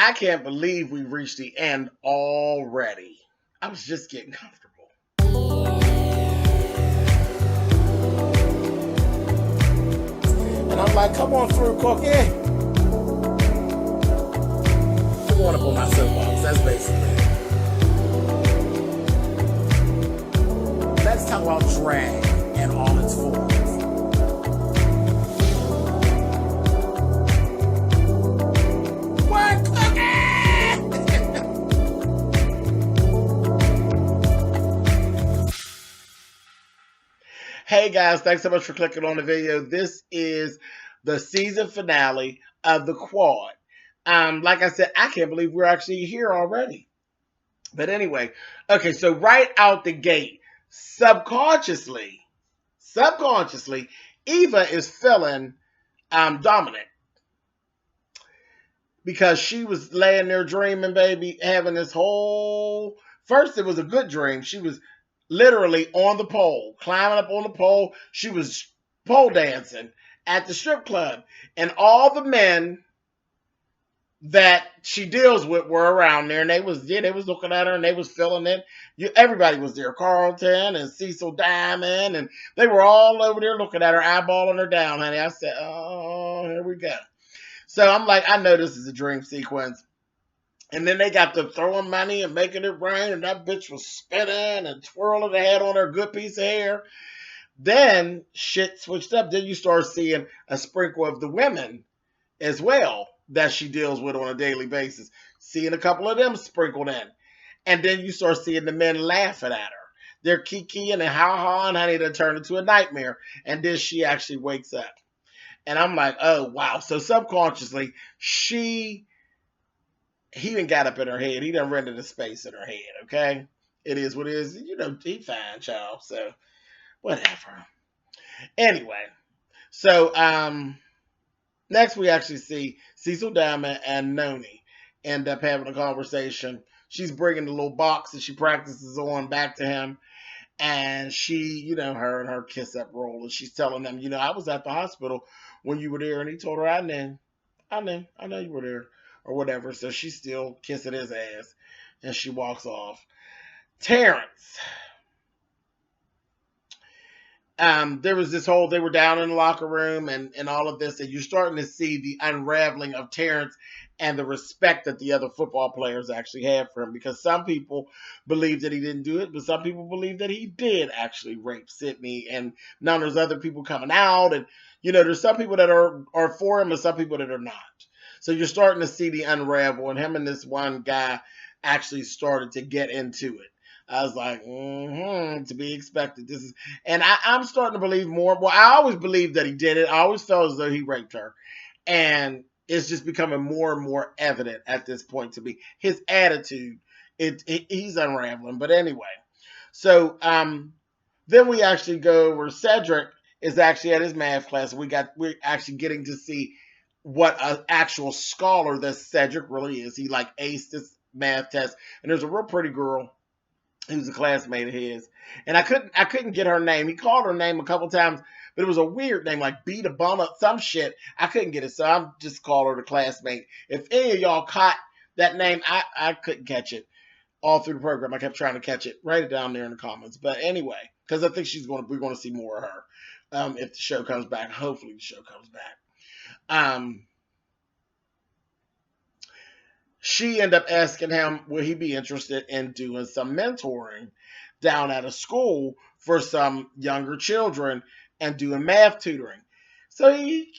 I can't believe we reached the end already. I was just getting comfortable. And I'm like, come on through, Cookie. I'm going up on my soapbox. That's basically it. Let's talk about drag in all its forms. What, Cookie? Hey guys, thanks so much for clicking on the video. This is the season finale of The Quad. Like I said, I can't believe we're actually here already. But anyway, okay, so right out the gate, subconsciously, Eva is feeling dominant because she was laying there dreaming, baby, having this whole. First, it was a good dream. She was literally on the pole, climbing up on the pole. She was pole dancing at the strip club, and all the men that she deals with were around there, and they was looking at her, and they was feeling it. Everybody was there, Carlton and Cecil Diamond, and they were all over there looking at her, eyeballing her down, honey. I said, oh, here we go. So I'm like, I know this is a dream sequence. And then they got to throwing money and making it rain, and that bitch was spinning and twirling her head on her good piece of hair. Then shit switched up. Then you start seeing a sprinkle of the women as well that she deals with on a daily basis. Seeing a couple of them sprinkled in. And then you start seeing the men laughing at her. They're kikiing and ha-ha, and honey, they turn into a nightmare. And then she actually wakes up. And I'm like, oh, wow. So subconsciously, he done got up in her head. He done rented a space in her head, okay? It is what it is. You know, he fine, child. So, whatever. Anyway, so next we actually see Cecil Diamond and Noni end up having a conversation. She's bringing the little box that she practices on back to him. And she, her and her kiss up roll. And she's telling them, I was at the hospital when you were there. And he told her, I know you were there. Or whatever. So she's still kissing his ass. And she walks off. Terrence. There was this whole, they were down in the locker room and all of this. And you're starting to see the unraveling of Terrence and the respect that the other football players actually have for him. Because some people believe that he didn't do it. But some people believe that he did actually rape Sydney. And now there's other people coming out. And, there's some people that are for him and some people that are not. So you're starting to see the unravel, and him and this one guy actually started to get into it. I was like, to be expected. And I'm starting to believe more. Well, I always believed that he did it. I always felt as though he raped her. And it's just becoming more and more evident at this point to me. His attitude, he's unraveling. But anyway, so then we actually go over. Cedric is actually at his math class. We're actually getting to see what an actual scholar that Cedric really is. He like aced his math test, and there's a real pretty girl who's a classmate of his, and I couldn't get her name. He called her name a couple times, but it was a weird name like Beta Bummer, some shit. I couldn't get it, so I'm just call her the classmate. If any of y'all caught that name, I couldn't catch it all through the program. I kept trying to catch it. Write it down there in the comments. But anyway, because I think we're going to see more of her if the show comes back. Hopefully the show comes back. She ended up asking him, would he be interested in doing some mentoring down at a school for some younger children and doing math tutoring. So I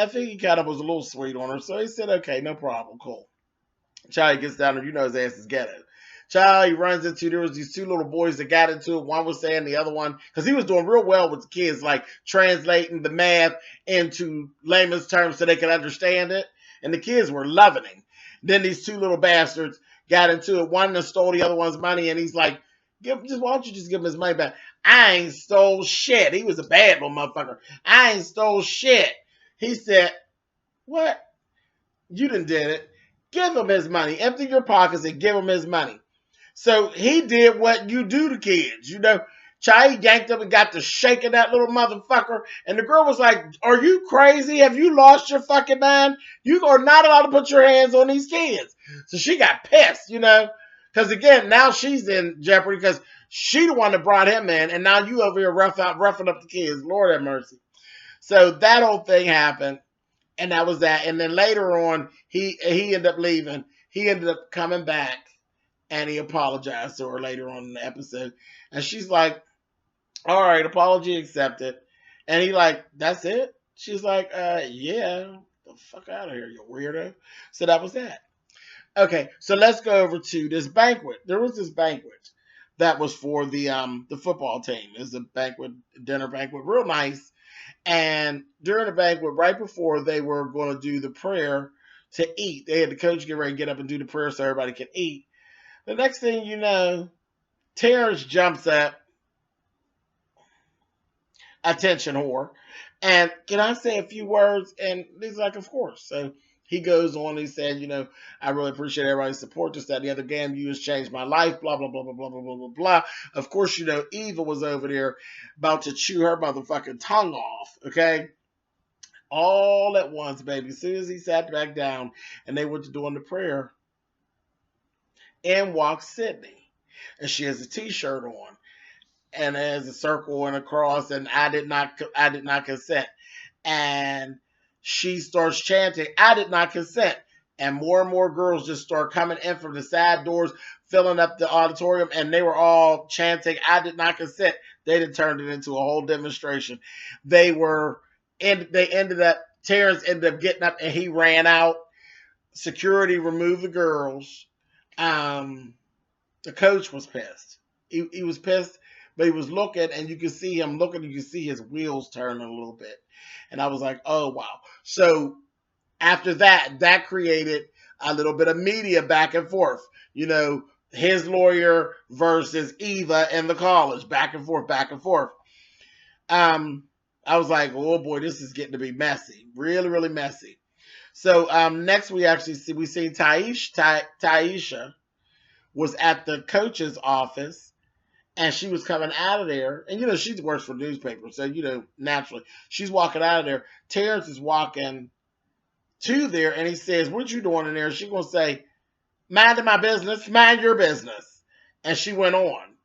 think he kind of was a little sweet on her. So he said, okay, no problem, cool. Child gets down there, his ass is ghetto. Child, he runs into, there was these two little boys that got into it. One was saying the other one, because he was doing real well with the kids, like translating the math into layman's terms so they could understand it. And the kids were loving him. Then these two little bastards got into it. One that stole the other one's money, and he's like, why don't you just give him his money back? I ain't stole shit. He was a bad little motherfucker. I ain't stole shit. He said, what? You done did it. Give him his money. Empty your pockets and give him his money. So he did what you do to kids. Chai yanked him and got to shaking that little motherfucker. And the girl was like, "Are you crazy? Have you lost your fucking mind? You are not allowed to put your hands on these kids." So she got pissed, because again, now she's in jeopardy because she the one that brought him in, and now you over here roughing up the kids. Lord have mercy. So that whole thing happened, and that was that. And then later on, he ended up leaving. He ended up coming back, and he apologized to her later on in the episode. And she's like, "All right, apology accepted." And he like, "That's it?" She's like, yeah. The fuck out of here, you weirdo. So that was that. Okay, so let's go over to this banquet. There was this banquet that was for the football team. It was a banquet, dinner banquet, real nice. And during the banquet, right before they were going to do the prayer to eat, they had the coach get ready to get up and do the prayer so everybody could eat. The next thing you know, Terrence jumps up, attention whore. And can I say a few words? And he's like, of course. So he goes on, he said, "I really appreciate everybody's support. Just that the other game you has changed my life, blah, blah, blah, blah, blah, blah, blah, blah, blah." Of course, Eva was over there about to chew her motherfucking tongue off, okay? All at once, baby. As soon as he sat back down and they went to doing the prayer, in walks Sydney. And she has a t-shirt on. And there's a circle and a cross, and I did not consent. And she starts chanting, "I did not consent." And more girls just start coming in from the side doors, filling up the auditorium, and they were all chanting, "I did not consent." They had turned it into a whole demonstration. They ended up, Terrence ended up getting up and he ran out. Security removed the girls. Um, the coach was pissed. He was pissed, but he was looking, and you could see him looking. You could see his wheels turning a little bit, and I was like, "Oh wow!" So after that, that created a little bit of media back and forth. His lawyer versus Eva in the college, back and forth, back and forth. Um, I was like, "Oh boy, this is getting to be messy, really, really messy." So next, we see Taisha was at the coach's office, and she was coming out of there. And she works for newspapers, so naturally she's walking out of there. Terrence is walking to there, and he says, "What you doing in there?" She's gonna say, "Minding my business, mind your business." And she went on.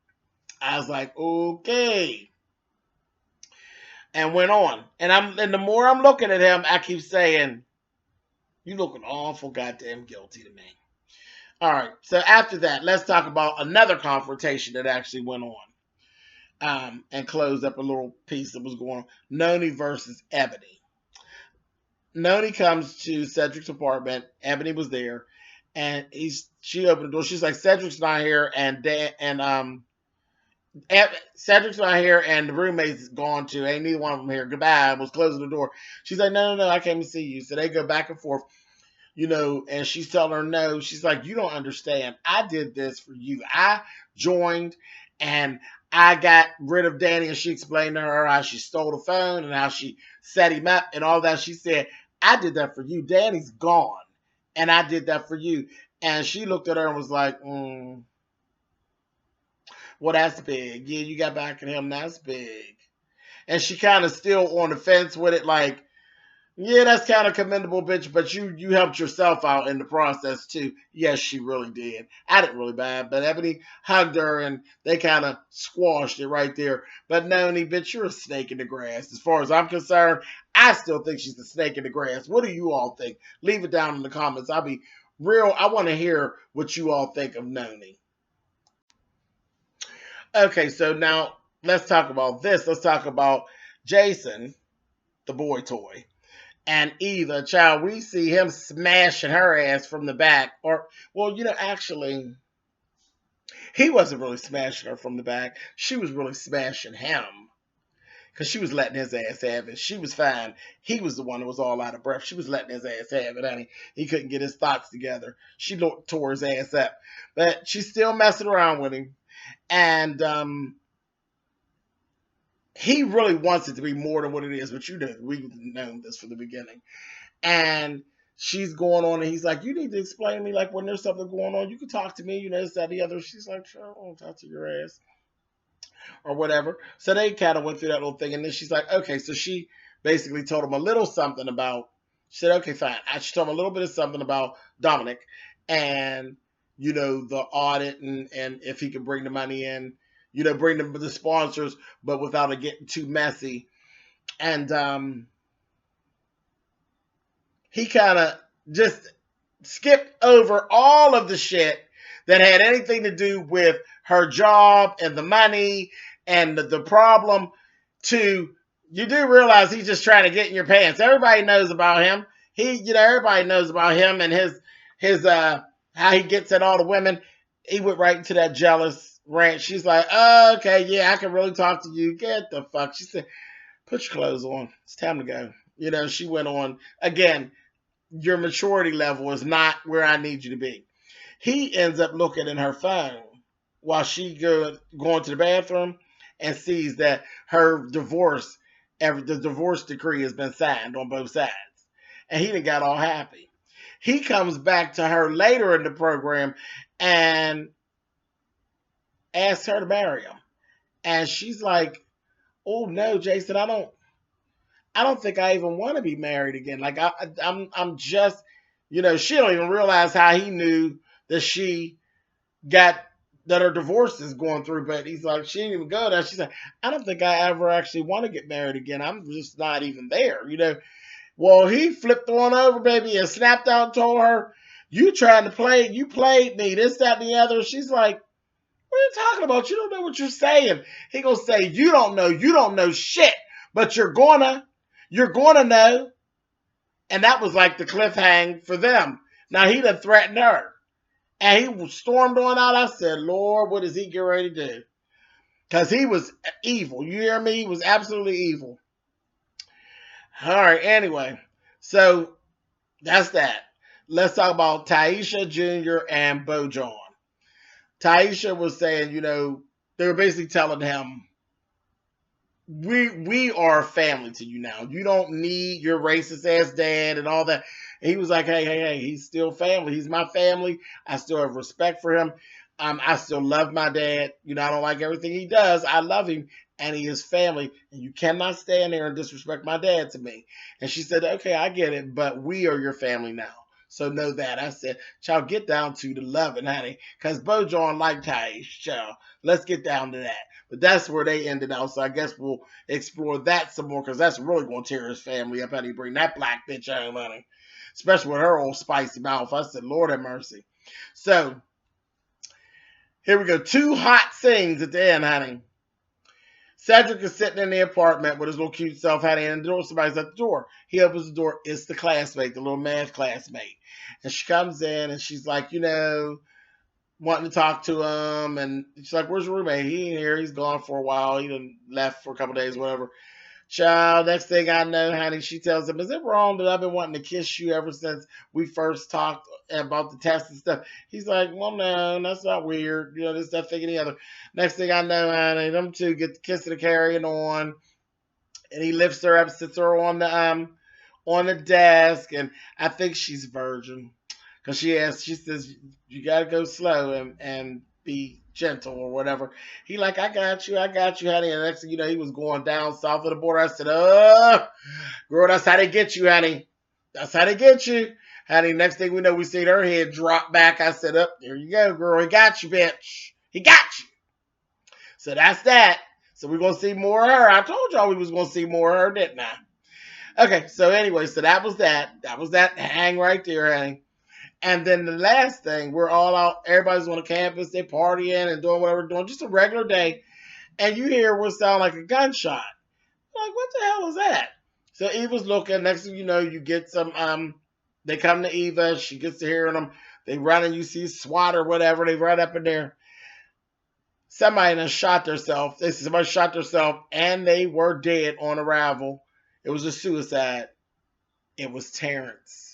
I was like, "Okay," and went on. And the more I'm looking at him, I keep saying, "You looking awful goddamn guilty to me." All right. So after that, let's talk about another confrontation that actually went on. And closed up a little piece that was going on. Noni versus Ebony. Noni comes to Cedric's apartment. Ebony was there, and she opened the door. She's like, "Cedric's not here, and Cedric's not here, and the roommate's gone too. Ain't neither one of them here. Goodbye." I was closing the door. She's like, "No, no, no, I came to see you." So they go back and forth. And she's telling her no. She's like, "You don't understand. I did this for you. I joined, and I got rid of Danny." And she explained to her how she stole the phone and how she set him up and all that. She said, "I did that for you. Danny's gone, and I did that for you." And she looked at her and was like, "Well, that's big. Yeah, you got back at him. That's big." And she kind of still on the fence with it, like, "Yeah, that's kind of commendable, bitch, but you helped yourself out in the process too." Yes, she really did. I didn't really bad, but Ebony hugged her and they kind of squashed it right there. But Noni, bitch, you're a snake in the grass. As far as I'm concerned, I still think she's a snake in the grass. What do you all think? Leave it down in the comments. I'll be real. I want to hear what you all think of Noni. Okay, so now let's talk about this. Let's talk about Jason, the boy toy. And Eva, child, we see him smashing her ass from the back. Or, well, actually, he wasn't really smashing her from the back. She was really smashing him because she was letting his ass have it. She was fine. He was the one that was all out of breath. She was letting his ass have it, honey. He couldn't get his thoughts together. She tore his ass up. But she's still messing around with him. And he really wants it to be more than what it is. But we've known this from the beginning. And she's going on, and he's like, "You need to explain to me, like, when there's something going on, you can talk to me, this, that, the other." She's like, "Sure, I won't talk to your ass." or whatever. So they kind of went through that little thing, and then she's like, okay, so she basically told him a little something about. She said, okay, fine. She told him a little bit of something about Dominic, and the audit, and if he could bring the money in, bring the sponsors, but without it getting too messy. And he kind of just skipped over all of the shit that had anything to do with her job and the money and the problem to, you do realize he's just trying to get in your pants. Everybody knows about him. Everybody knows about him and his how he gets at all the women. He went right into that jealous rant. She's like, oh, okay, yeah, I can really talk to you. Get the fuck. She said, put your clothes on. It's time to go. She went on again. Your maturity level is not where I need you to be. He ends up looking in her phone while she going to the bathroom and sees that her the divorce decree has been signed on both sides. And he done got all happy. He comes back to her later in the program and asks her to marry him. And she's like, oh no, Jason, I don't think I even want to be married again. Like I'm just, she don't even realize how he knew that she got that her divorce is going through. But he's like, she didn't even go there. She's like, I don't think I ever actually want to get married again. I'm just not even there. Well, he flipped on over, baby, and snapped out and told her, you trying to play, you played me, this, that, and the other. She's like, what are you talking about? You don't know what you're saying. He gonna say, you don't know shit, but you're gonna know. And that was like the cliffhang for them. Now he done threatened her. And he stormed on out. I said, Lord, what is he getting ready to do? Because he was evil. You hear me? He was absolutely evil. All right, anyway. So that's that. Let's talk about Taisha Jr. and Bo John. Taisha was saying, they were basically telling him, we are a family to you now. You don't need your racist ass dad and all that. And he was like, hey, he's still family. He's my family. I still have respect for him. I still love my dad. I don't like everything he does. I love him, and he is family. And you cannot stand there and disrespect my dad to me. And she said, okay, I get it, but we are your family now. So know that. I said, child, get down to the loving, honey. Because Bo John liked Thais, child. Let's get down to that. But that's where they ended out. So I guess we'll explore that some more, because that's really going to tear his family up. How do you bring that black bitch home, honey? Especially with her old spicy mouth. I said, Lord have mercy. So here we go. 2 hot scenes at the end, honey. Cedric is sitting in the apartment with his little cute self, honey, and the door, somebody's at the door. He opens the door. It's the classmate, the little math classmate. And she comes in, and she's like, wanting to talk to him. And she's like, where's your roommate? He ain't here. He's gone for a while. He done left for a couple days, whatever. Child, next thing I know, honey, she tells him, is it wrong that I've been wanting to kiss you ever since we first talked about the test and stuff? He's like, well, no, that's not weird. This, that, thing, and the other. Next thing I know, honey, them two get the kissing and carrying on. And he lifts her up, sits her on the desk. And I think she's virgin. Because she says, you got to go slow and be gentle or whatever. He like, I got you, honey. And next thing you know, he was going down south of the border. I said, girl, that's how they get you, honey. That's how they get you. Honey, next thing we know, we see her head drop back. I said, there you go, girl. He got you, bitch. He got you. So that's that. So we're going to see more of her. I told y'all we was going to see more of her, didn't I? Okay, so anyway, so that was that. That was that hang right there, honey. And then the last thing, we're all out, everybody's on the campus, they're partying and doing whatever they're doing, just a regular day. And you hear what sound like a gunshot. You're like, what the hell is that? So Eva's looking, next thing you know, you get some, they come to Eva, she gets to hearing them, they run and you see SWAT or whatever, they run up in there. Somebody done shot themselves. They said somebody shot themselves and they were dead on arrival. It was a suicide. It was Terrence.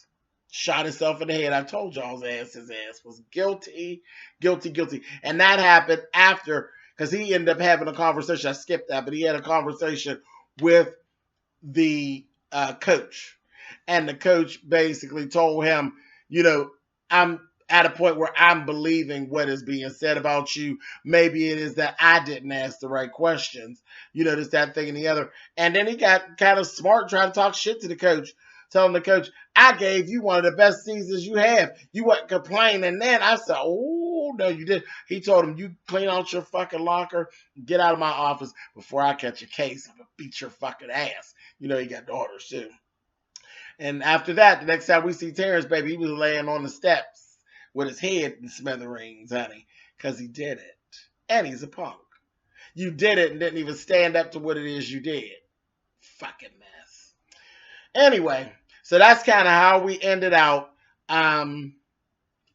Shot himself in the head. I told y'all his ass was guilty. And that happened after, because he ended up having a conversation. I skipped that, but he had a conversation with the coach. And the coach basically told him, at a point where I'm believing what is being said about you. Maybe it is that I didn't ask the right questions. This, that, thing, and the other. And then he got kind of smart trying to talk shit to the coach, telling the coach, I gave you one of the best seasons you have. You wouldn't complain. And then I said, oh, no, you did. He told him, you clean out your fucking locker, get out of my office before I catch a case. I'm going to beat your fucking ass. He got daughters too. And after that, the next time we see Terrence, baby, he was laying on the steps with his head in smithereens, honey, because he did it. And he's a punk. You did it and didn't even stand up to what it is you did. Fucking mess. Anyway, so that's kind of how we ended out. I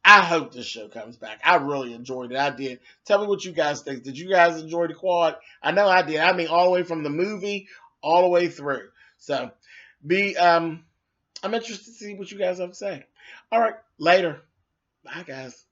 hope this show comes back. I really enjoyed it. I did. Tell me what you guys think. Did you guys enjoy the quad? I know I did. I mean, all the way from the movie all the way through. So, I'm interested to see what you guys have to say. All right, later. Bye, guys.